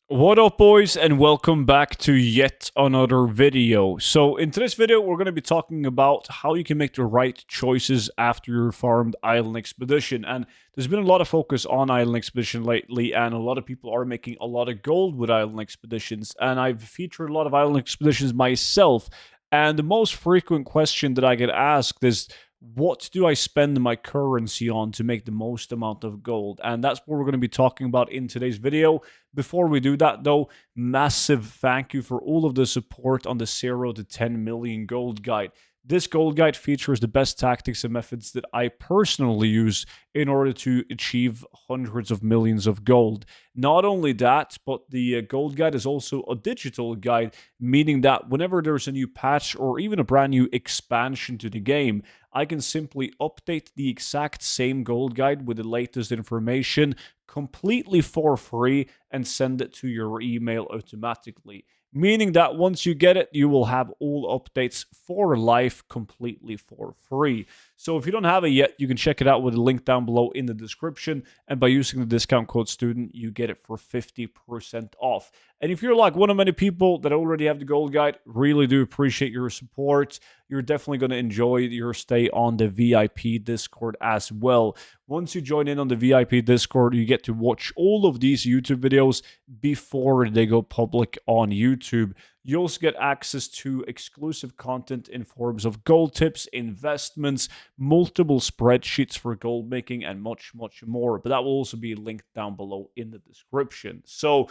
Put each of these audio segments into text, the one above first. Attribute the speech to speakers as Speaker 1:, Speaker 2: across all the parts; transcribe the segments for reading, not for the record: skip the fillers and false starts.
Speaker 1: What up, boys, and welcome back to yet another video. So in today's video, we're going to be talking about how you can make the right choices after your farmed island expedition. And there's been a lot of focus on island expedition lately, and a lot of people are making a lot of gold with island expeditions. And I've featured a lot of island expeditions myself. And the most frequent question that I get asked is, what do I spend my currency on to make the most amount of gold? And that's what we're going to be talking about in today's video. Before we do that, though, massive thank you for all of the support on the 0 to 10 million gold guide. This gold guide features the best tactics and methods that I personally use in order to achieve hundreds of millions of gold. Not only that, but the gold guide is also a digital guide, meaning that whenever there's a new patch or even a brand new expansion to the game, I can simply update the exact same gold guide with the latest information completely for free and send it to your email automatically. Meaning that once you get it, you will have all updates for life completely for free. So if you don't have it yet, you can check it out with a link down below in the description. And by using the discount code STUDENT, you get it for 50% off. And if you're like one of many people that already have the gold guide, really do appreciate your support. You're definitely going to enjoy your stay on the VIP Discord as well. Once you join in on the VIP Discord, you get to watch all of these YouTube videos before they go public on YouTube. You also get access to exclusive content in forms of gold tips, investments, multiple spreadsheets for gold making, and much, much more. But that will also be linked down below in the description. So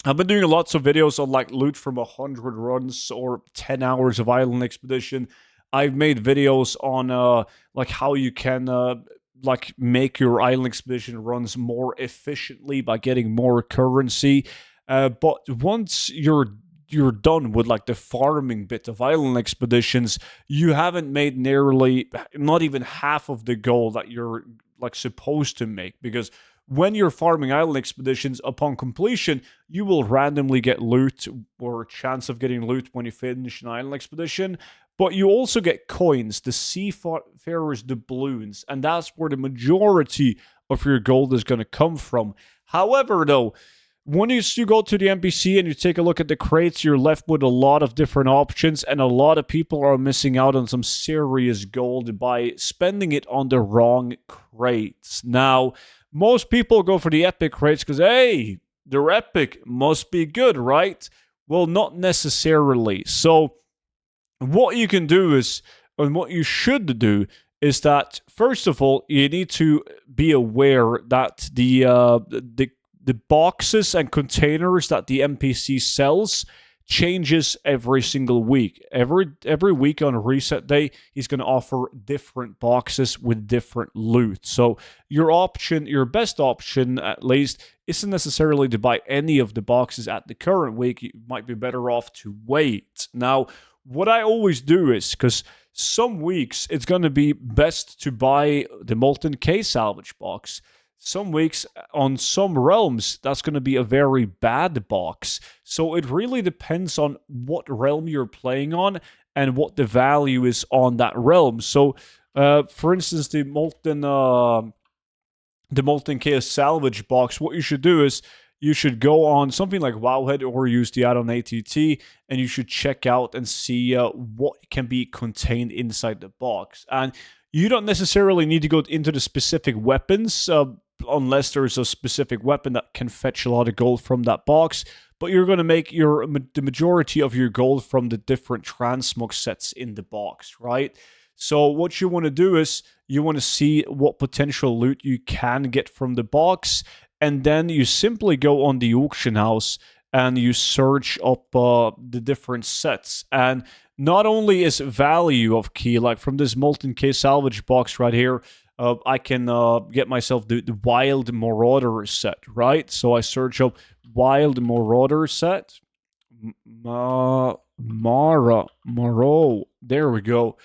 Speaker 1: I've been doing lots of videos on like loot from 100 runs or 10 hours of island expedition. I've made videos on like how you can like make your island expedition runs more efficiently by getting more currency. But once you're done with like the farming bit of island expeditions, you haven't made nearly not even half of the goal that you're like supposed to make, because when you're farming island expeditions, upon completion, you will randomly get loot or a chance of getting loot when you finish an island expedition. But you also get coins, the seafarers' doubloons, and that's where the majority of your gold is going to come from. However, though, when you go to the NPC and you take a look at the crates, you're left with a lot of different options, and a lot of people are missing out on some serious gold by spending it on the wrong crates. Now, most people go for the epic crates because, hey, they're epic, must be good, right? Well, not necessarily. So, what you can do is, and what you should do, is that first of all, you need to be aware that the boxes and containers that the NPC sells changes every single week. Every week on reset day, he's going to offer different boxes with different loot. So your best option at least, isn't necessarily to buy any of the boxes at the current week. You might be better off to wait. Now, what I always do is, because some weeks it's going to be best to buy the Molten K salvage box. Some weeks on some realms, that's going to be a very bad box. So it really depends on what realm you're playing on and what the value is on that realm. So, for instance, the Molten Chaos salvage box, what you should do is you should go on something like Wowhead or use the add-on ATT, and you should check out and see what can be contained inside the box. And you don't necessarily need to go into the specific weapons, unless there's a specific weapon that can fetch a lot of gold from that box. But you're going to make the majority of your gold from the different transmog sets in the box, right? So what you want to do is you want to see what potential loot you can get from the box, and then you simply go on the auction house and you search up the different sets. And not only is value of key, like from this Molten K salvage box right here, I can get myself the Wild Marauder set, right? So I search up Wild Marauder set. Maro. There we go.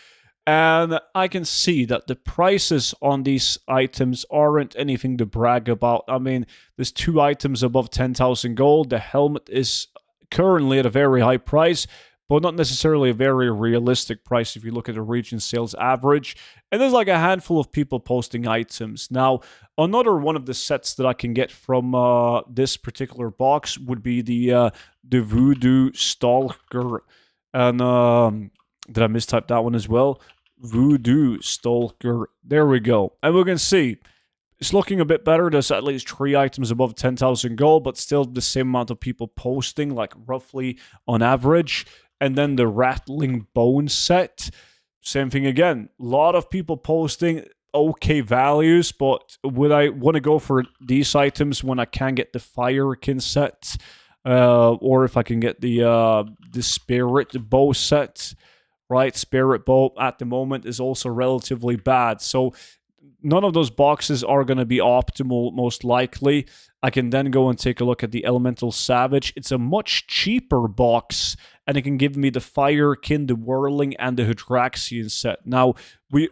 Speaker 1: And I can see that the prices on these items aren't anything to brag about. I mean, there's 2 items above 10,000 gold. The helmet is currently at a very high price, but not necessarily a very realistic price if you look at the region sales average. And there's like a handful of people posting items. Now, another one of the sets that I can get from this particular box would be the Voodoo Stalker. And did I mistype that one as well? Voodoo Stalker. There we go. And we can see it's looking a bit better. There's at least 3 items above 10,000 gold, but still the same amount of people posting, like roughly on average. And then the Rattling Bone set, same thing again. A lot of people posting okay values, but would I want to go for these items when I can get the Firekin set? Or if I can get the Spirit Bow set, right? Spirit Bow at the moment is also relatively bad. So none of those boxes are going to be optimal, most likely. I can then go and take a look at the Elemental Salvage. It's a much cheaper box, and it can give me the Firekin, the Whirling, and the Hydraxian set. Now, we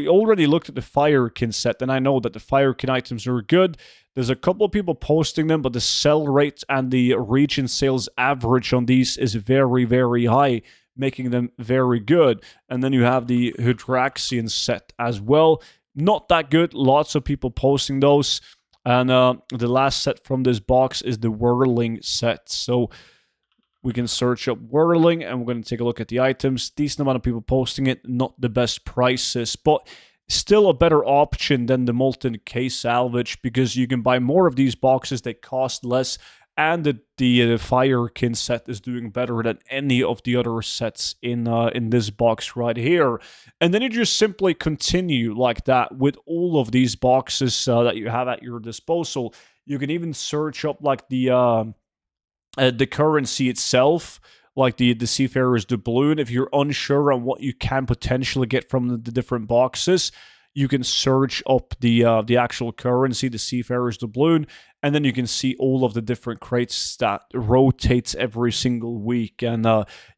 Speaker 1: already looked at the Firekin set, and I know that the Firekin items are good. There's a couple of people posting them, but the sell rate and the region sales average on these is very, very high, making them very good. And then you have the Hydraxian set as well. Not that good. Lots of people posting those. And the last set from this box is the Whirling set. So we can search up Whirling, and we're going to take a look at the items. Decent amount of people posting it. Not the best prices, but still a better option than the Molten K salvage, because you can buy more of these boxes. They cost less. And the Firekin set is doing better than any of the other sets in this box right here. And then you just simply continue like that with all of these boxes that you have at your disposal. You can even search up like the currency itself, like the Seafarer's Doubloon. If you're unsure on what you can potentially get from the different boxes, you can search up the actual currency, the Seafarer's Doubloon, and then you can see all of the different crates that rotates every single week, and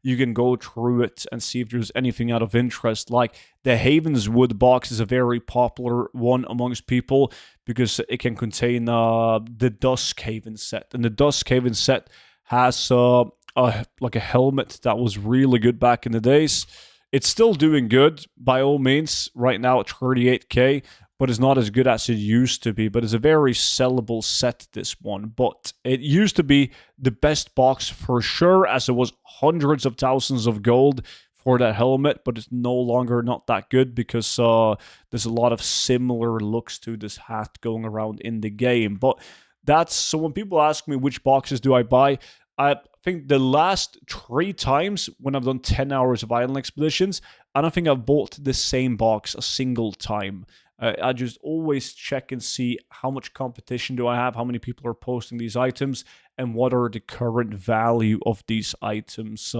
Speaker 1: you can go through it and see if there's anything out of interest. Like the Haven's Wood box is a very popular one amongst people because it can contain the Dusk Haven set, and the Dusk Haven set has like a helmet that was really good back in the days. It's still doing good, by all means, right now at 38k, but it's not as good as it used to be. But it's a very sellable set, this one. But it used to be the best box for sure, as it was hundreds of thousands of gold for that helmet, but it's no longer not that good because there's a lot of similar looks to this hat going around in the game. But that's, so when people ask me which boxes do I buy, I think the last 3 times when I've done 10 hours of island expeditions, I don't think I've bought the same box a single time. I just always check and see how much competition do I have, how many people are posting these items, and what are the current value of these items.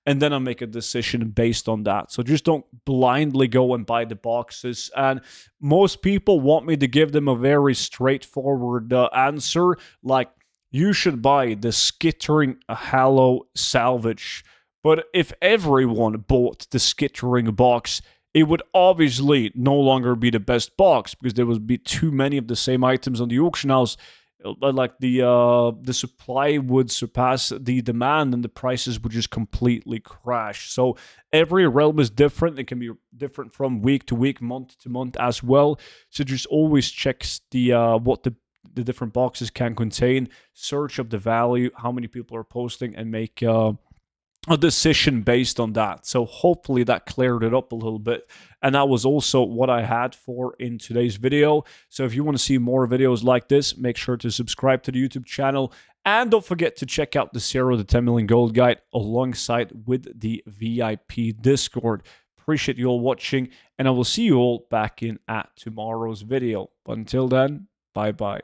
Speaker 1: And then I make a decision based on that. So just don't blindly go and buy the boxes. And most people want me to give them a very straightforward answer, like, you should buy the Skittering Hallow Salvage. But if everyone bought the Skittering box, it would obviously no longer be the best box because there would be too many of the same items on the auction house. Like the supply would surpass the demand and the prices would just completely crash. So every realm is different. It can be different from week to week, month to month as well. So just always check what the different boxes can contain, search up the value, how many people are posting, and make a decision based on that. So hopefully that cleared it up a little bit. And that was also what I had for in today's video. So if you want to see more videos like this, make sure to subscribe to the YouTube channel. And don't forget to check out the 0 to 10 million gold guide alongside with the VIP Discord. Appreciate you all watching, and I will see you all back in at tomorrow's video. But until then, bye-bye.